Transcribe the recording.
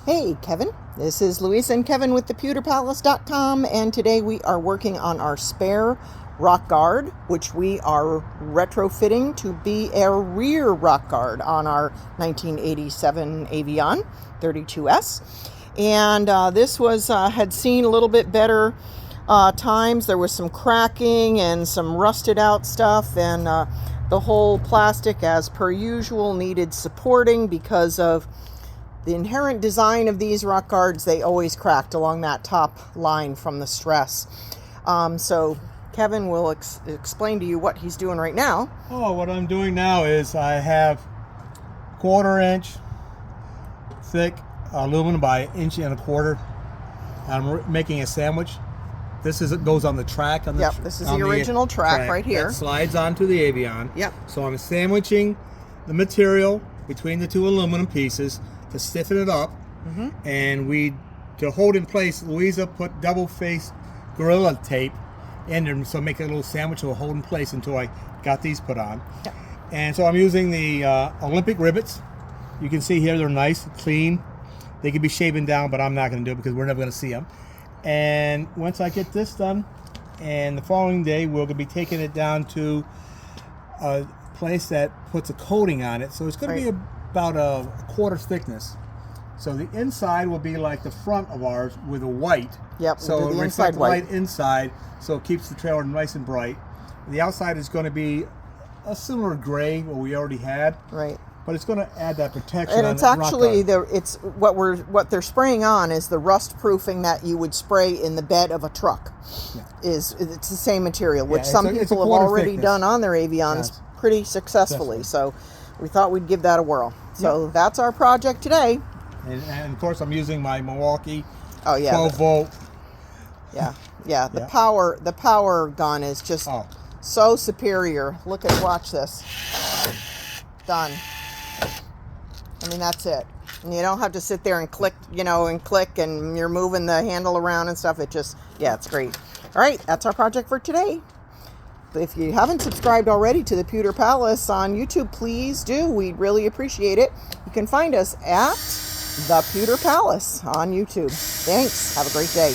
Hey, Kevin. This is Louise and Kevin with thepewterpalace.com, and today we are working on our spare rock guard, which we are retrofitting to be a rear rock guard on our 1987 Avion 32S. And this was had seen a little bit better times. There was some cracking and some rusted out stuff, and the whole plastic, as per usual, needed supporting because of the inherent design of these rock guards. They always cracked along that top line from the stress. So Kevin will explain to you what he's doing right now. Oh, what I'm doing now is I have 1/4 inch thick aluminum by 1.25 inch. I'm making a sandwich. It goes on the track. Yep, this is the original track right here. That slides onto the Avion. Yep. So I'm sandwiching the material between the two aluminum pieces to stiffen it up. And to hold in place, Louisa put double-faced Gorilla Tape in there, so make a little sandwich will hold in place until I got these put on. Yep. And so I'm using the Olympic rivets. You can see here they're nice, clean. They can be shaven down, but I'm not going to do it because we're never going to see them. And once I get this done, and the following day we're going to be taking it down to a place that puts a coating on it. So it's going to be about a 1/4 thickness. So the inside will be like the front of ours with a white. Yep. So we'll do it the reflects inside white light inside, so it keeps the trailer nice and bright. The outside is going to be a similar gray, what we already had. Right. But it's going to add that protection. And on it's the rock actually guard. it's what they're spraying on is the rust proofing that you would spray in the bed of a truck. Yeah. It's the same material, which it's some a people have 1/4 already thickness. done on their Avions pretty successfully. So we thought we'd give that a whirl. So that's our project today. And of course I'm using my Milwaukee 12 volt. The power gun is just so superior. Watch this. Done. I mean, that's it. And you don't have to sit there and click, and you're moving the handle around and stuff. It's great. All right, that's our project for today. If you haven't subscribed already to the Pewter Palace on YouTube, please do. We'd really appreciate it. You can find us at the Pewter Palace on YouTube. Thanks. Have a great day.